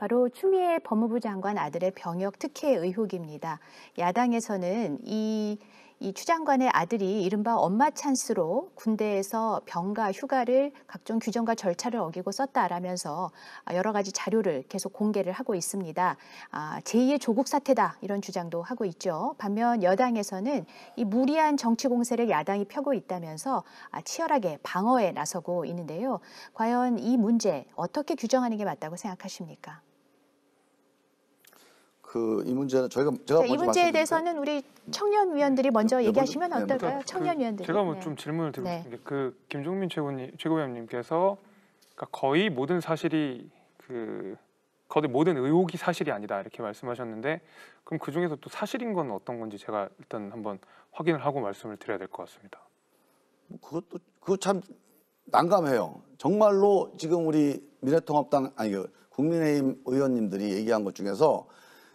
바로 추미애 법무부 장관 아들의 병역 특혜 의혹입니다. 야당에서는 이 추 장관의 아들이 이른바 엄마 찬스로 군대에서 병가 휴가를 각종 규정과 절차를 어기고 썼다라면서 여러 가지 자료를 계속 공개를 하고 있습니다. 제2의 조국 사태다 이런 주장도 하고 있죠. 반면 여당에서는 이 무리한 정치 공세를 야당이 펴고 있다면서 치열하게 방어에 나서고 있는데요. 과연 이 문제 어떻게 규정하는 게 맞다고 생각하십니까? 이 문제는 제가 이 문제에 대해서는 우리 청년 위원들이 먼저 얘기하시면 어떨까요? 청년 위원들이. 제가 좀 질문을 드리고 싶은 게 김종민 최고위원님께서 그러니까 거의 모든 사실이 거의 모든 의혹이 사실이 아니다 이렇게 말씀하셨는데 그럼 그 중에서 또 사실인 건 어떤 건지 제가 일단 한번 확인을 하고 말씀을 드려야 될 것 같습니다. 그거 참 난감해요. 정말로 지금 우리 미래통합당 국민의힘 의원님들이 얘기한 것 중에서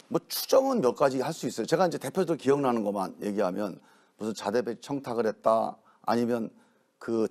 뭐 추정은 몇 가지 할 수 있어요. 제가 이제 대표적으로 기억나는 것만 얘기하면 무슨 자대배 청탁을 했다, 아니면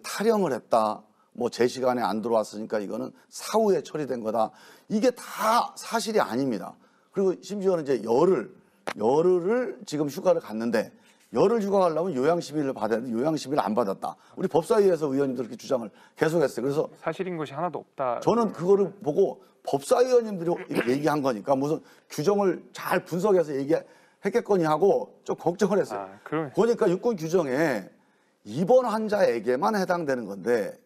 탈영을 했다, 뭐 제 시간에 안 들어왔으니까 이거는 사후에 처리된 거다. 이게 다 사실이 아닙니다. 그리고 심지어는 이제 열흘을 지금 휴가를 갔는데 열흘 휴가 가려면 요양심의를 받아야 되는데 요양심의를 안 받았다. 우리 법사위에서 의원님들 그렇게 주장을 계속했어요. 그래서 사실인 것이 하나도 없다. 저는 그거를 보고 법사위원님들이 얘기한 거니까 무슨 규정을 잘 분석해서 얘기했겠거니 하고 좀 걱정을 했어요. 보니까 육군 규정에 입원 환자에게만 해당되는 건데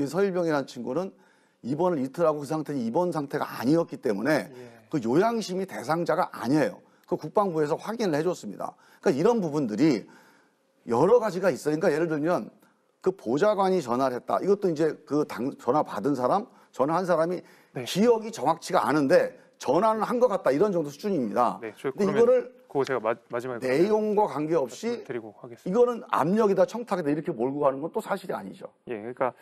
서일병이라는 친구는 입원을 이틀하고 그 상태는 입원 상태가 아니었기 때문에 그 요양심의 대상자가 아니에요. 그 국방부에서 확인을 해줬습니다. 그러니까 이런 부분들이 여러 가지가 있어요. 그러니까 예를 들면 그 보좌관이 전화를 했다. 이것도 이제 전화 받은 사람, 전화한 사람이 기억이 정확치가 않은데 전화는 한 것 같다. 이런 정도 수준입니다. 근데 이거를 그거 제가 마지막에 내용과 관계없이 드리고 하겠습니다. 이거는 압력이다, 청탁이다 이렇게 몰고 가는 건 또 사실이 아니죠. 예, 그러니까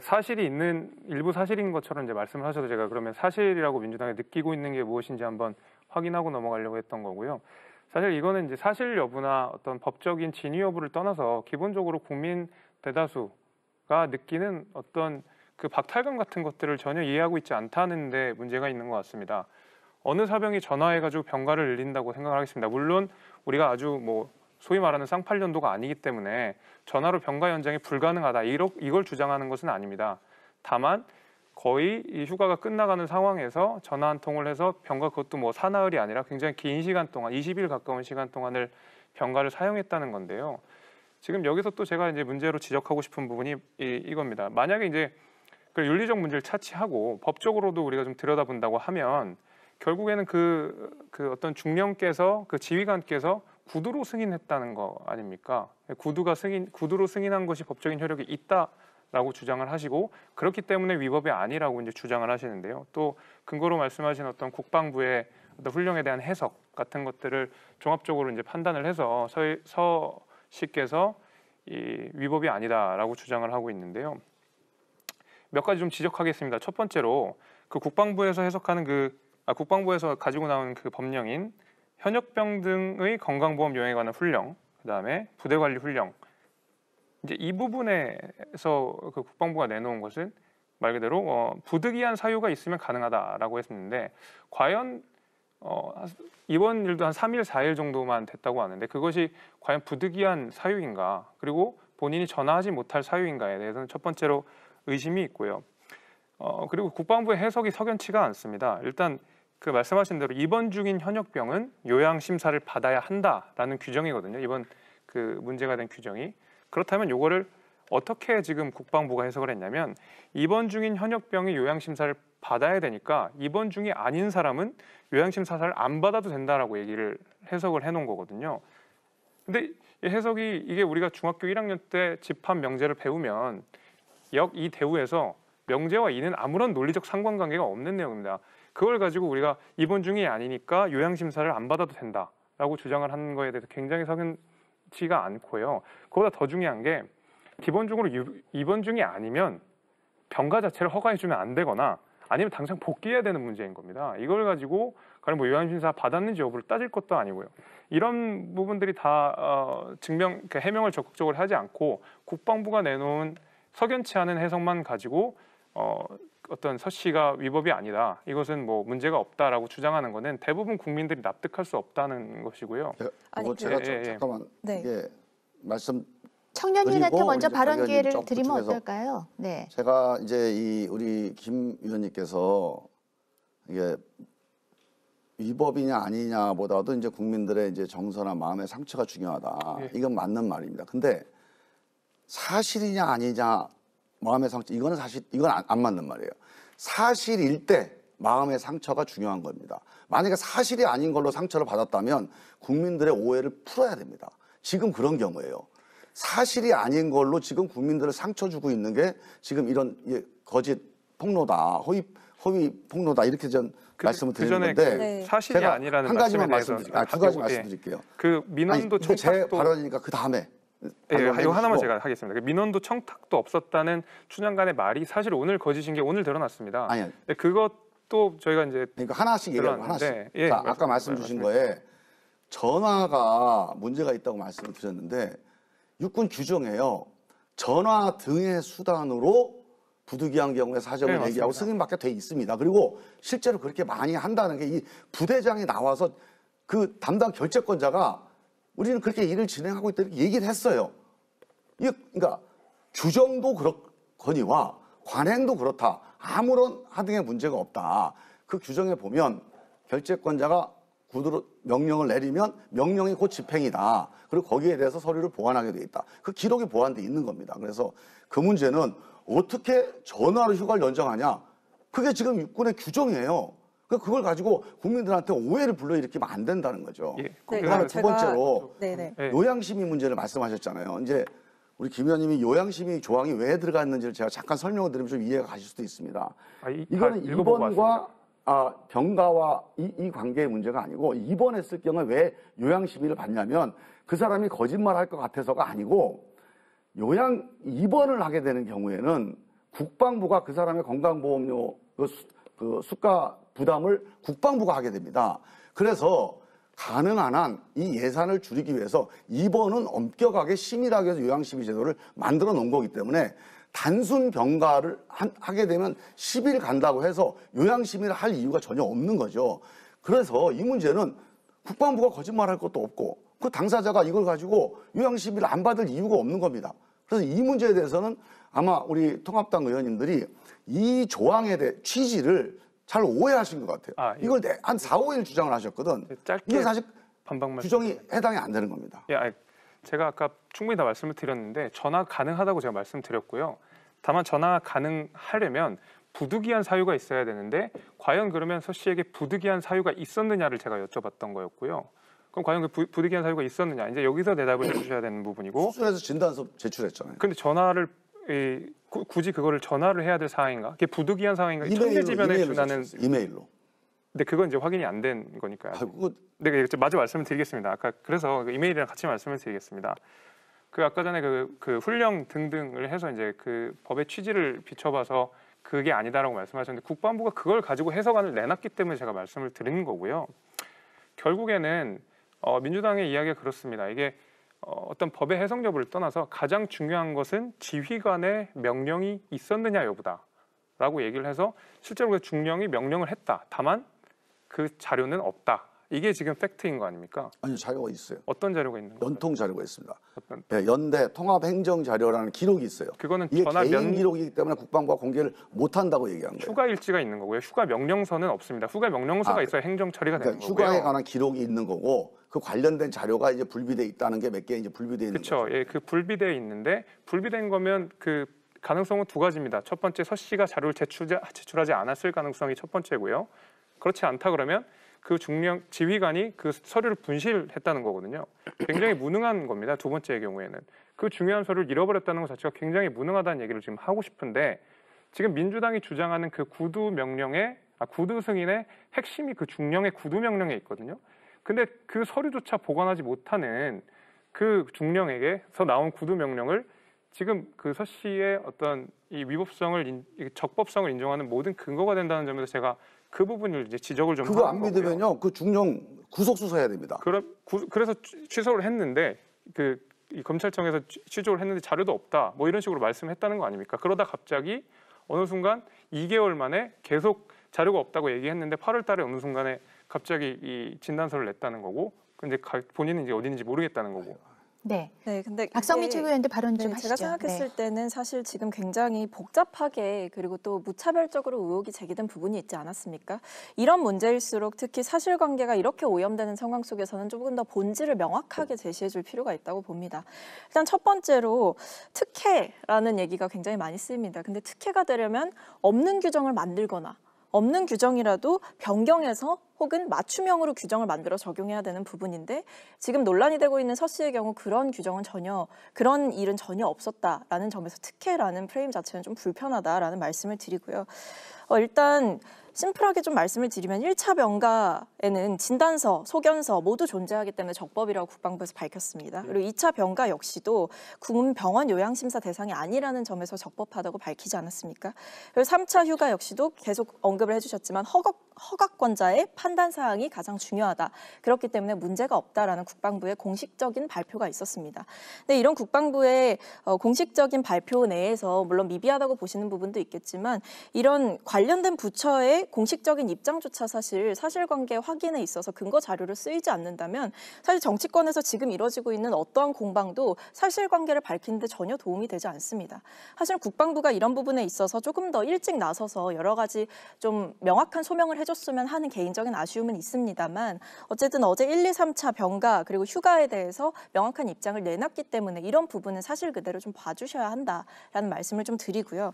사실이 있는 일부 사실인 것처럼 이제 말씀을 하셔도 제가 그러면 사실이라고 민주당이 느끼고 있는 게 무엇인지 한번 확인하고 넘어가려고 했던 거고요. 사실 이거는 이제 사실 여부나 어떤 법적인 진위 여부를 떠나서 기본적으로 국민 대다수가 느끼는 어떤 그 박탈감 같은 것들을 전혀 이해하고 있지 않다는 데 문제가 있는 것 같습니다. 어느 사병이 전화해가지고 병가를 늘린다고 생각을 하겠습니다. 물론 우리가 아주 뭐 소위 말하는 쌍팔년도가 아니기 때문에 전화로 병가 연장이 불가능하다 이걸 주장하는 것은 아닙니다. 다만 거의 이 휴가가 끝나가는 상황에서 전화 한 통을 해서 병가 그것도 뭐 사나흘이 아니라 굉장히 긴 시간 동안 20일 가까운 시간 동안을 병가를 사용했다는 건데요. 지금 여기서 또 제가 이제 문제로 지적하고 싶은 부분이 이겁니다. 만약에 이제 그 윤리적 문제를 차치하고 법적으로도 우리가 좀 들여다본다고 하면 결국에는 그 어떤 중령께서 그 지휘관께서 구두로 승인했다는 거 아닙니까? 구두로 승인한 것이 법적인 효력이 있다라고 주장을 하시고 그렇기 때문에 위법이 아니라고 이제 주장을 하시는데요. 또 근거로 말씀하신 어떤 국방부의 어떤 훈령에 대한 해석 같은 것들을 종합적으로 이제 판단을 해서 서 씨께서 이 위법이 아니다라고 주장을 하고 있는데요. 몇 가지 좀 지적하겠습니다. 첫 번째로 그 국방부에서 해석하는 국방부에서 가지고 나온 그 법령인 현역병 등의 건강보험 요양에 관한 훈령, 그다음에 부대관리 훈령. 이제 이 부분에서 그 국방부가 내놓은 것은 말 그대로 부득이한 사유가 있으면 가능하다라고 했었는데 과연 이번 일도 한 3일, 4일 정도만 됐다고 하는데 그것이 과연 부득이한 사유인가 그리고 본인이 전화하지 못할 사유인가에 대해서는 첫 번째로 의심이 있고요. 그리고 국방부의 해석이 석연치가 않습니다. 일단 그 말씀하신 대로 입원 중인 현역병은 요양 심사를 받아야 한다라는 규정이거든요. 이번 그 문제가 된 규정이. 그렇다면 요거를 어떻게 지금 국방부가 해석을 했냐면 입원 중인 현역병이 요양 심사를 받아야 되니까 입원 중이 아닌 사람은 요양 심사를 안 받아도 된다라고 해석을 해놓은 거거든요. 근데 이 해석이 이게 우리가 중학교 1학년 때 집합 명제를 배우면 이 대우에서 명제와 이는 아무런 논리적 상관관계가 없는 내용입니다. 그걸 가지고 우리가 입원 중이 아니니까 요양심사를 안 받아도 된다라고 주장을 하는 거에 대해서 굉장히 석연치가 않고요. 그보다 더 중요한 게 기본적으로 입원 중이 아니면 병가 자체를 허가해주면 안 되거나 아니면 당장 복귀해야 되는 문제인 겁니다. 이걸 가지고 과연 뭐 요양심사 받았는지 여부를 따질 것도 아니고요. 이런 부분들이 다 해명을 적극적으로 하지 않고 국방부가 내놓은 석연치 않은 해석만 가지고 어떤 서 씨가 위법이 아니다. 이것은 뭐 문제가 없다라고 주장하는 거는 대부분 국민들이 납득할 수 없다는 것이고요. 제가 잠깐만 네. 이게 말씀 청년위원한테 먼저 우리 발언 박 기회를 의원님 드리면 보충해서 어떨까요? 네. 제가 이제 우리 김 의원님께서 이게 위법이냐 아니냐보다도 이제 국민들의 이제 정서나 마음의 상처가 중요하다. 예. 이건 맞는 말입니다. 근데 사실이냐 아니냐 마음의 상처 이거는 사실 이건 안 맞는 말이에요. 사실일 때 마음의 상처가 중요한 겁니다. 만약에 사실이 아닌 걸로 상처를 받았다면 국민들의 오해를 풀어야 됩니다. 지금 그런 경우예요. 사실이 아닌 걸로 지금 국민들을 상처 주고 있는 게 지금 이런 거짓 폭로다, 허위 폭로다 이렇게 전 말씀을 드리는 건데 네. 사실이 제가 아니라는 한 가지만 말씀에 대해서 두 가지 말씀드릴게요. 그 민원도 제 청탁도 발언이니까 그 다음에 이거 하나만 제가 하겠습니다. 그 민원도 청탁도 없었다는 추장관의 말이 사실 오늘 거짓인 게 오늘 드러났습니다. 아니요. 그것도 저희가 이제 그러니까 하나씩 얘기하고 하나씩. 예, 자, 아까 말씀 주신 거에 전화가 문제가 있다고 말씀을 드렸는데 육군 규정에요. 전화 등의 수단으로 부득이한 경우에 사정을 네, 얘기하고 맞습니다. 승인받게 돼 있습니다. 그리고 실제로 그렇게 많이 한다는 게 이 부대장이 나와서 그 담당 결재권자가 우리는 그렇게 일을 진행하고 있다 이렇게 얘기를 했어요. 이게 그러니까 규정도 그렇거니와 관행도 그렇다. 아무런 하등의 문제가 없다. 그 규정에 보면 결재권자가 구두로 명령을 내리면 명령이 곧 집행이다. 그리고 거기에 대해서 서류를 보완하게 돼 있다. 그 기록이 보완돼 있는 겁니다. 그래서 그 문제는 어떻게 전화로 휴가를 연장하냐? 그게 지금 육군의 규정이에요. 그걸 가지고 국민들한테 오해를 불러일으키면 안 된다는 거죠. 예, 그다음에 두 번째로 네네. 예. 요양심의 문제를 말씀하셨잖아요. 이제 우리 김 의원님이 요양심의 조항이 왜 들어갔는지를 제가 잠깐 설명을 드리면 좀 이해가 가실 수도 있습니다. 이거는 입원과 병가와 이 관계의 문제가 아니고 입원했을 경우에 왜 요양심의를 받냐면 그 사람이 거짓말할 것 같아서가 아니고 입원을 하게 되는 경우에는 국방부가 그 사람의 건강보험료 그 수가 부담을 국방부가 하게 됩니다. 그래서 가능한 한 이 예산을 줄이기 위해서 입원은 엄격하게 심의하기 위해서 요양심의 제도를 만들어 놓은 거기 때문에 단순 병가를 하게 되면 10일 간다고 해서 요양심의를 할 이유가 전혀 없는 거죠. 그래서 이 문제는 국방부가 거짓말할 것도 없고 그 당사자가 이걸 가지고 요양심의를 안 받을 이유가 없는 겁니다. 그래서 이 문제에 대해서는 아마 우리 통합당 의원님들이 이 조항에 대해 취지를 잘 오해하신 것 같아요. 이걸 한 4, 5일 주장을 하셨거든. 이게 사실 규정이 해당이 안 되는 겁니다. 예, 제가 아까 충분히 다 말씀을 드렸는데 전화 가능하다고 제가 말씀드렸고요. 다만 전화 가능하려면 부득이한 사유가 있어야 되는데 과연 그러면 서 씨에게 부득이한 사유가 있었느냐를 제가 여쭤봤던 거였고요. 그럼 과연 그 부득이한 사유가 있었느냐? 이제 여기서 대답을 해주셔야 되는 부분이고. 수술해서 진단서 제출했잖아요. 근데 전화를 굳이 그거를 전화를 해야 될 상황인가? 그게 부득이한 상황인가? 청계지변에 준하는 이메일로. 근데 그건 이제 확인이 안 된 거니까요. 네, 마저 말씀을 드리겠습니다. 아까 그래서 그 이메일이랑 같이 말씀을 드리겠습니다. 그 아까 전에 그 훈령 등등을 해서 이제 그 법의 취지를 비춰봐서 그게 아니다라고 말씀하셨는데 국방부가 그걸 가지고 해석안을 내놨기 때문에 제가 말씀을 드리는 거고요. 결국에는 민주당의 이야기가 그렇습니다. 이게 어떤 법의 해석 여부를 떠나서 가장 중요한 것은 지휘관의 명령이 있었느냐 여부다라고 얘기를 해서 실제로 그 중령이 명령을 했다. 다만 그 자료는 없다. 이게 지금 팩트인 거 아닙니까? 아니요, 자료가 있어요. 어떤 자료가 있는 거예요? 연통 자료가 있습니다. 네, 연대 통합행정 자료라는 기록이 있어요. 그거는 이게 개인 기록이기 때문에 국방부가 공개를 못 한다고 얘기한 거예요. 휴가 일지가 있는 거고요. 휴가 명령서는 없습니다. 휴가 명령서가 있어야 행정 처리가 되는 거고요. 휴가에 관한 기록이 있는 거고 그 관련된 자료가 이제 불비돼 있다는 게 몇 개 이제 불비돼 있는 거죠. 그렇죠. 예, 그 불비돼 있는데 불비된 거면 그 가능성은 두 가지입니다. 첫 번째 서 씨가 자료를 제출하지 않았을 가능성이 첫 번째고요. 그렇지 않다 그러면 그 중령 지휘관이 그 서류를 분실했다는 거거든요. 굉장히 무능한 겁니다. 두 번째의 경우에는 그 중요한 서류를 잃어버렸다는 것 자체가 굉장히 무능하다는 얘기를 지금 하고 싶은데 지금 민주당이 주장하는 그 구두 승인의 핵심이 그 중령의 구두 명령에 있거든요. 근데 그 서류조차 보관하지 못하는 그 중령에게서 나온 구두 명령을 지금 그 서 씨의 어떤 이 위법성을 적법성을 인정하는 모든 근거가 된다는 점에서 제가 그 부분을 이제 지적을 좀 그거 안 하는 거고요. 믿으면요, 그 중령 구속 수사해야 됩니다. 그래서 취소를 했는데 이 검찰청에서 취조를 했는데 자료도 없다. 뭐 이런 식으로 말씀했다는 거 아닙니까? 그러다 갑자기 어느 순간 2개월 만에 계속 자료가 없다고 얘기했는데 8월 달에 어느 순간에 갑자기 이 진단서를 냈다는 거고, 근데 본인은 이제 어디 있는지 모르겠다는 거고. 네. 네, 근데 박성민 최고위원도 발언 좀 네, 하시죠. 제가 생각했을 때는 사실 지금 굉장히 복잡하게 그리고 또 무차별적으로 의혹이 제기된 부분이 있지 않았습니까? 이런 문제일수록 특히 사실관계가 이렇게 오염되는 상황 속에서는 조금 더 본질을 명확하게 제시해줄 필요가 있다고 봅니다. 일단 첫 번째로 특혜라는 얘기가 굉장히 많이 쓰입니다. 근데 특혜가 되려면 없는 규정을 만들거나 없는 규정이라도 변경해서 혹은 맞춤형으로 규정을 만들어 적용해야 되는 부분인데 지금 논란이 되고 있는 서 씨의 경우 그런 규정은 그런 일은 전혀 없었다라는 점에서 특혜라는 프레임 자체는 좀 불편하다라는 말씀을 드리고요. 일단 심플하게 좀 말씀을 드리면 1차 병가에는 진단서, 소견서 모두 존재하기 때문에 적법이라고 국방부에서 밝혔습니다. 그리고 2차 병가 역시도 군병원 요양심사 대상이 아니라는 점에서 적법하다고 밝히지 않았습니까? 그리고 3차 휴가 역시도 계속 언급을 해주셨지만 허가권자의 판단 사항이 가장 중요하다. 그렇기 때문에 문제가 없다라는 국방부의 공식적인 발표가 있었습니다. 근데 이런 국방부의 공식적인 발표 내에서 물론 미비하다고 보시는 부분도 있겠지만 이런 관련된 부처의 공식적인 입장조차 사실 사실관계 확인에 있어서 근거 자료로 쓰이지 않는다면 사실 정치권에서 지금 이루어지고 있는 어떠한 공방도 사실관계를 밝히는 데 전혀 도움이 되지 않습니다. 사실 국방부가 이런 부분에 있어서 조금 더 일찍 나서서 여러 가지 좀 명확한 소명을 해줬으면 하는 개인적인 아쉬움은 있습니다만 어쨌든 어제 1, 2, 3차 병가 그리고 휴가에 대해서 명확한 입장을 내놨기 때문에 이런 부분은 사실 그대로 좀 봐주셔야 한다라는 말씀을 좀 드리고요.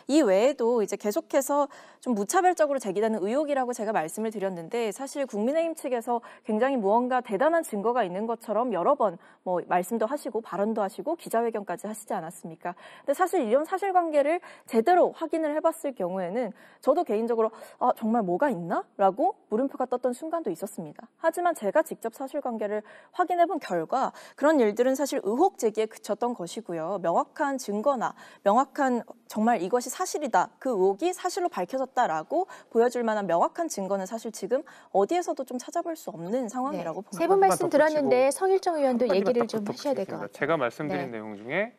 이 외에도 이제 계속해서 좀 무차별적으로 제기되는 의혹이라고 제가 말씀을 드렸는데 사실 국민의힘 측에서 굉장히 무언가 대단한 증거가 있는 것처럼 여러 번 뭐 말씀도 하시고 발언도 하시고 기자회견까지 하시지 않았습니까? 근데 사실 이런 사실관계를 제대로 확인을 해봤을 경우에는 저도 개인적으로 정말 뭐가 있나? 라고 물음표가 떴던 순간도 있었습니다. 하지만 제가 직접 사실관계를 확인해본 결과 그런 일들은 사실 의혹 제기에 그쳤던 것이고요. 명확한 증거나 명확한 정말 이것이 사실이다. 그 의혹이 사실로 밝혀졌다라고 보여줄 만한 명확한 증거는 사실 지금 어디에서도 좀 찾아볼 수 없는 상황이라고 봅니다. 세 분 말씀 들었는데 성일정 의원도 얘기를 좀 하셔야 될 것 같아요. 제가 말씀드린 내용 중에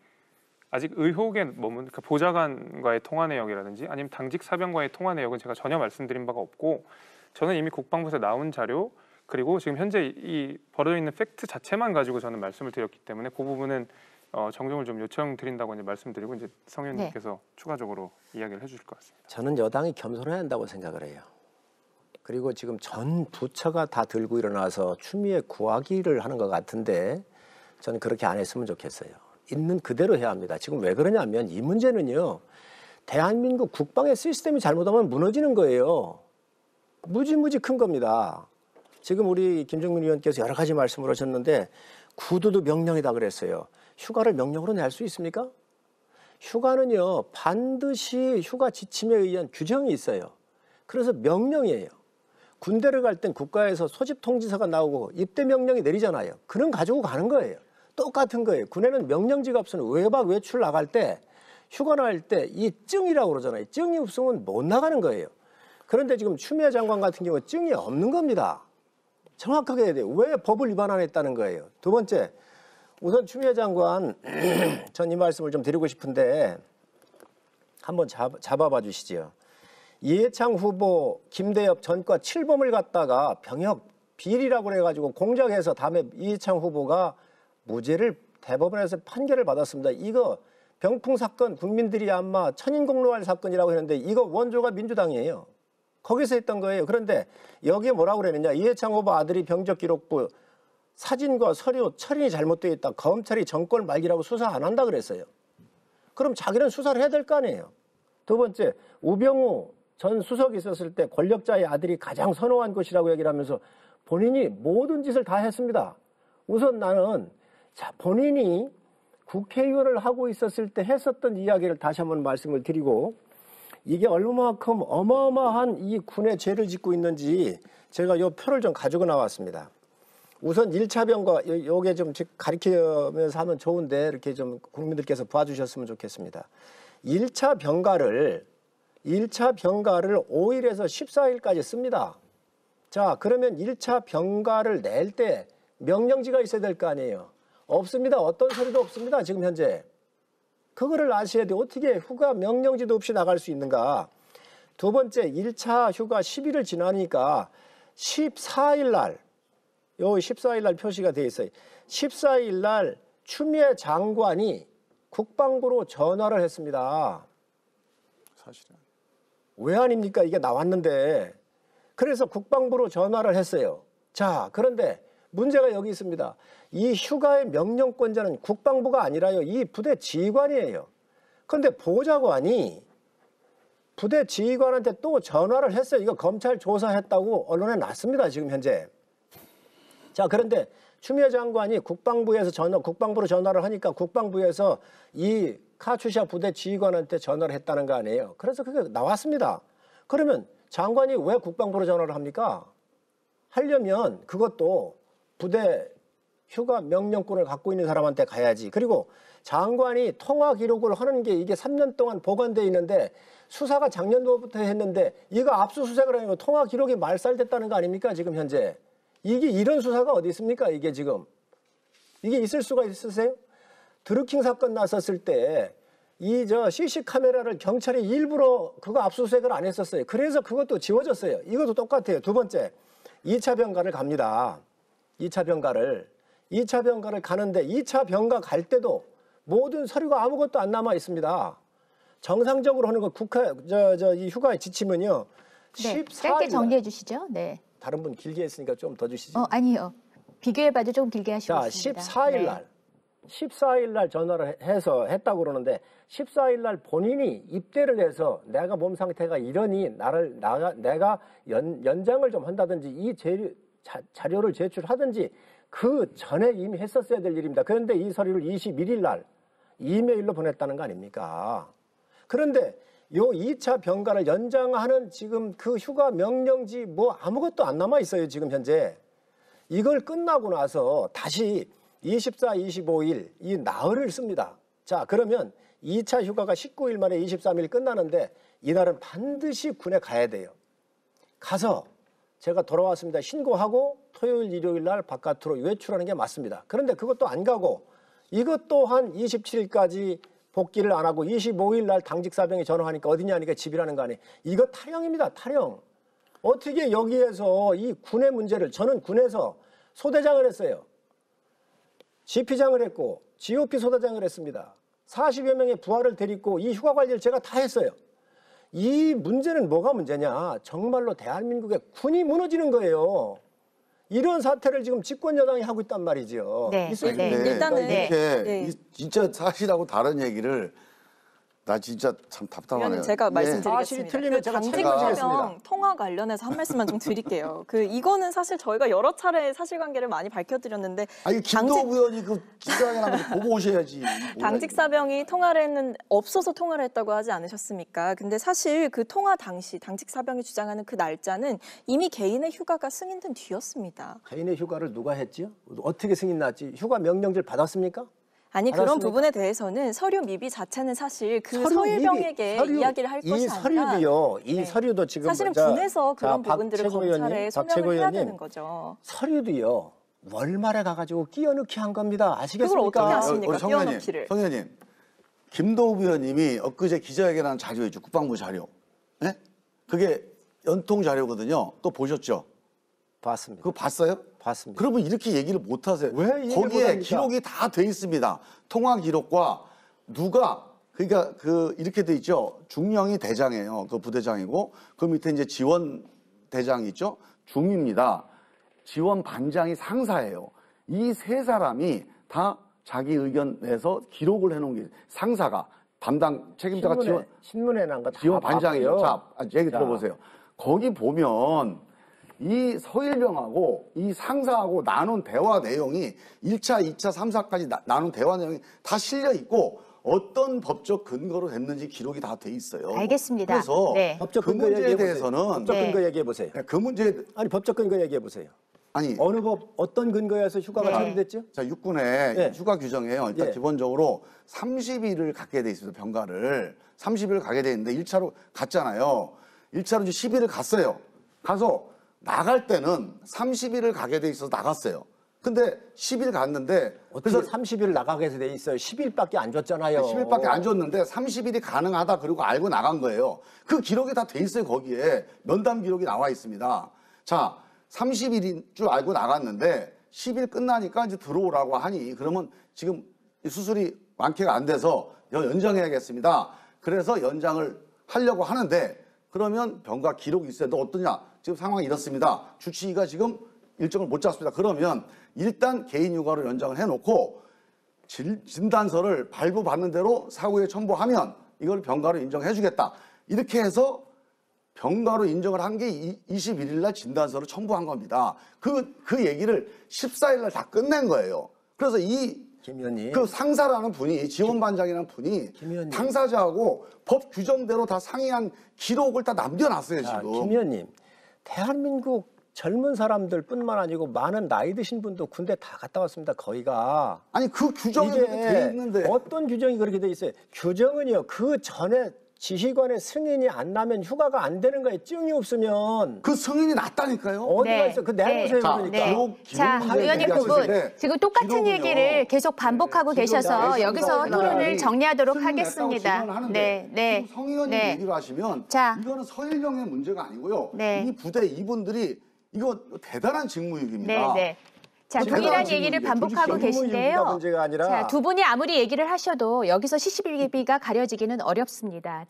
아직 의혹에 머문 보좌관과의 통화 내역이라든지 아니면 당직 사병과의 통화 내역은 제가 전혀 말씀드린 바가 없고 저는 이미 국방부에서 나온 자료 그리고 지금 현재 이 벌어져 있는 팩트 자체만 가지고 저는 말씀을 드렸기 때문에 그 부분은 정정을 좀 요청드린다고 이제 말씀드리고 이제 성 의원님께서 추가적으로 이야기를 해주실 것 같습니다. 저는 여당이 겸손해야 한다고 생각을 해요. 그리고 지금 전 부처가 다 들고 일어나서 추미애 구하기를 하는 것 같은데 저는 그렇게 안 했으면 좋겠어요. 있는 그대로 해야 합니다. 지금 왜 그러냐면 이 문제는요. 대한민국 국방의 시스템이 잘못하면 무너지는 거예요. 무지무지 큰 겁니다. 지금 우리 김정민 의원께서 여러 가지 말씀을 하셨는데 구두도 명령이다 그랬어요. 휴가를 명령으로 낼 수 있습니까? 휴가는요. 반드시 휴가 지침에 의한 규정이 있어요. 그래서 명령이에요. 군대를 갈 땐 국가에서 소집 통지서가 나오고 입대 명령이 내리잖아요. 그는 가지고 가는 거예요. 똑같은 거예요. 군에는 명령지가 없으면 외박 외출 나갈 때 휴가 날 때 이 증이라고 그러잖아요. 증이 없으면 못 나가는 거예요. 그런데 지금 추미애 장관 같은 경우 증이 없는 겁니다. 정확하게 해야 돼요. 왜 법을 위반 안 했다는 거예요. 두 번째, 우선 추미애 장관 전 이 말씀을 좀 드리고 싶은데 한번 잡아봐 주시죠. 이해창 후보 김대엽 전과 7범을 갖다가 병역 비리라고 해가지고 공작해서 다음에 이해창 후보가 무죄를 대법원에서 판결을 받았습니다. 이거 병풍 사건 국민들이 아마 천인공로할 사건이라고 했는데 이거 원조가 민주당이에요. 거기서 했던 거예요. 그런데 여기에 뭐라고 그랬느냐. 이해창 후보 아들이 병적기록부 사진과 서류 처리이 잘못되어 있다. 검찰이 정권 말기라고 수사 안 한다 그랬어요. 그럼 자기는 수사를 해야 될 거 아니에요. 두 번째, 우병우 전 수석이 있었을 때 권력자의 아들이 가장 선호한 것이라고 얘기를 하면서 본인이 모든 짓을 다 했습니다. 우선 나는 본인이 국회의원을 하고 있었을 때 했었던 이야기를 다시 한번 말씀을 드리고 이게 얼마만큼 어마어마한 이 군의 죄를 짓고 있는지 제가 이 표를 좀 가지고 나왔습니다. 우선 1차 병가, 요게 좀 가리키면서 하면 좋은데 이렇게 좀 국민들께서 봐주셨으면 좋겠습니다. 1차 병가를 5일에서 14일까지 씁니다. 자, 그러면 1차 병가를 낼 때 명령지가 있어야 될 거 아니에요. 없습니다. 어떤 서류도 없습니다. 지금 현재. 그거를 아셔야 돼. 어떻게 휴가 명령지도 없이 나갈 수 있는가. 두 번째, 1차 휴가 10일을 지나니까 14일 날, 요 14일 날 표시가 돼 있어요. 14일 날 추미애 장관이 국방부로 전화를 했습니다. 사실은. 왜 아닙니까? 이게 나왔는데. 그래서 국방부로 전화를 했어요. 자, 그런데 문제가 여기 있습니다. 이 휴가의 명령권자는 국방부가 아니라요. 이 부대 지휘관이에요. 그런데 보좌관이 부대 지휘관한테 또 전화를 했어요. 이거 검찰 조사했다고 언론에 났습니다. 지금 현재. 자, 그런데 추미애 장관이 국방부로 전화를 하니까 국방부에서 이 카츄샤 부대 지휘관한테 전화를 했다는 거 아니에요. 그래서 그게 나왔습니다. 그러면 장관이 왜 국방부로 전화를 합니까? 하려면 그것도 부대 휴가 명령권을 갖고 있는 사람한테 가야지. 그리고 장관이 통화 기록을 하는 게 이게 3년 동안 보관돼 있는데 수사가 작년도부터 했는데 이거 압수수색을 하니까 통화 기록이 말살됐다는 거 아닙니까? 지금 현재. 이게 이런 수사가 어디 있습니까? 이게 지금. 이게 있을 수가 있으세요? 드루킹 사건 났었을 때 이 CC 카메라를 경찰이 일부러 그거 압수수색을 안 했었어요. 그래서 그것도 지워졌어요. 이것도 똑같아요. 두 번째, 2차 병가를 갑니다. 2차 병가를 가는데 2차 병가 갈 때도 모든 서류가 아무것도 안 남아 있습니다. 정상적으로 하는 거 이 휴가의 지침은요. 네, 14일 짧게 정리해 주시죠. 네. 다른 분 길게 했으니까 좀 더 주시죠. 아니요. 비교해봐도 좀 길게 하시고 자, 있습니다. 14일 날 전화를 해서 했다고 그러는데 14일 날 본인이 입대를 해서 내가 몸 상태가 이러니 내가 연장을 좀 한다든지 이 자료를 제출하든지 그 전에 이미 했었어야 될 일입니다. 그런데 이 서류를 21일 날 이메일로 보냈다는 거 아닙니까? 그런데 요 2차 병가를 연장하는 지금 그 휴가 명령지 뭐 아무것도 안 남아 있어요. 지금 현재. 이걸 끝나고 나서 다시 24, 25일 이 나흘을 씁니다. 자, 그러면 2차 휴가가 19일 만에 23일 끝나는데 이날은 반드시 군에 가야 돼요. 가서 제가 돌아왔습니다. 신고하고 토요일, 일요일 날 바깥으로 외출하는 게 맞습니다. 그런데 그것도 안 가고 이것 또한 27일까지 복귀를 안 하고 25일 날 당직 사병이 전화하니까 어디냐니까 집이라는 거 아니에요. 이거 탈영입니다. 탈영. 어떻게 여기에서 이 군의 문제를 저는 군에서 소대장을 했어요. GP장을 했고 GOP 소대장을 했습니다. 40여 명의 부하를 데리고 이 휴가 관리를 제가 다 했어요. 이 문제는 뭐가 문제냐. 정말로 대한민국의 군이 무너지는 거예요. 이런 사태를 지금 집권 여당이 하고 있단 말이죠. 네. 일단은 이렇게 진짜 사실하고 다른 얘기를 나 진짜 참 답답하네요. 제가 말씀드리겠습니다. 사실이 틀리면 제가 당직 책임지겠습니다. 사병 통화 관련해서 한 말씀만 좀 드릴게요. 이거는 사실 저희가 여러 차례 사실관계를 많이 밝혀드렸는데 아니 김도우 의원이 그 기자회견 한번 보고 오셔야지. 당직 사병이 통화를 했는데 없어서 통화를 했다고 하지 않으셨습니까? 근데 사실 그 통화 당시 당직 사병이 주장하는 그 날짜는 이미 개인의 휴가가 승인된 뒤였습니다. 개인의 휴가를 누가 했지요? 어떻게 승인 났지? 휴가 명령지를 받았습니까? 아니 받았습니까? 그런 부분에 대해서는 서류 미비 자체는 사실 그 서울병에게 이야기를 할 것이 아니라 이 서류도 지금 사실은 군에서 그런 부분들을 검찰에 소명을 해야 되는 거죠. 서류도요. 월말에 가가지고 끼워넣기 한 겁니다. 아시겠습니까? 그걸 어떻게 아십니까? 우리 끼워넣기를. 성 의원님, 김도우 의원님이 엊그제 기자회견한 자료 있죠. 국방부 자료. 네? 그게 연통 자료거든요. 또 보셨죠? 봤습니다. 그거 봤어요? 봤습니다. 그러면 이렇게 얘기를 못 하세요. 왜 얘기를 거기에 못 합니까? 기록이 다 돼 있습니다. 통화 기록과 누가 그러니까 이렇게 돼 있죠. 중령이 대장이에요. 그 부대장이고 그 밑에 이제 지원 대장이 있죠. 중입니다. 지원 반장이 상사예요. 이 세 사람이 다 자기 의견 내서 기록을 해놓은 게 상사가 담당 책임자가 신문에 난 거 다 지원 반장이에요. 자, 얘기 자. 들어보세요. 거기 보면 이 서일병하고 이 상사하고 나눈 대화 내용이 1차, 2차, 3차까지 나눈 대화 내용이 다 실려 있고 어떤 법적 근거로 됐는지 기록이 다 돼 있어요. 알겠습니다. 그래서 네. 법적 그 근거 문제에 얘기해 대해서는 보세요. 법적 근거 얘기해 보세요. 그 문제 아니 법적 근거 얘기해 보세요. 아니 어느 법 어떤 근거에서 휴가가 네. 처리됐죠? 자 육군의 네. 휴가 규정에요. 일단 예. 기본적으로 30일을 갖게 돼 있습니다. 병가를 30일을 가게 돼 있는데 1차로 갔잖아요. 1차로 이제 10일을 갔어요. 가서 나갈 때는 30일을 가게 돼 있어서 나갔어요. 근데 10일 갔는데 어떻게 30일 나가게 돼 있어요. 10일밖에 안 줬잖아요. 10일밖에 안 줬는데 30일이 가능하다 그리고 알고 나간 거예요. 그 기록이 다 돼 있어요. 거기에 면담 기록이 나와 있습니다. 자, 30일인 줄 알고 나갔는데 10일 끝나니까 이제 들어오라고 하니 그러면 지금 이 수술이 완쾌가 안 돼서 연장해야겠습니다. 그래서 연장을 하려고 하는데 그러면 병가 기록이 있어야 돼. 어떠냐? 지금 상황이 이렇습니다. 주치의가 지금 일정을 못 잡습니다. 그러면 일단 개인 휴가로 연장을 해놓고 진단서를 발부받는 대로 사후에 첨부하면 이걸 병가로 인정해주겠다. 이렇게 해서 병가로 인정을 한 게 21일 날 진단서를 첨부한 겁니다. 그 얘기를 14일 날 다 끝낸 거예요. 그래서 김 의원님. 그 상사라는 분이 지원반장이라는 분이 김 의원님. 당사자하고 법 규정대로 다 상의한 기록을 다 남겨놨어요. 자, 지금. 김 의원님, 대한민국 젊은 사람들뿐만 아니고 많은 나이 드신 분도 군대 다 갔다 왔습니다. 거의가. 아니 그 규정이 그렇게 돼 있는데 어떤 규정이 그렇게 돼 있어요? 규정은요. 그 전에 지휘관의 승인이 안 나면 휴가가 안 되는 거예요. 증이 없으면. 그 승인이 났다니까요. 어디가 있어? 그 내보세요. 자, 그러니까. 자, 문제 의원님 얘기하실 부분 때 지금 똑같은 기록은요. 얘기를 계속 반복하고 계셔서 지금 여기서 내가 토론을 정리하도록 승인 냈다고 하겠습니다. 증언하는데 지금 성 의원님 네. 얘기를 하시면 자. 이거는 서일령의 문제가 아니고요. 네. 이 부대 이분들이 이거 대단한 직무유기입니다. 네. 자, 대단한 동일한 얘기를 질문이에요. 반복하고 조직 직무 계신데요. 유지가 문제가 아니라 자, 두 분이 아무리 얘기를 하셔도 여기서 시시비비가 가려지기는 어렵습니다.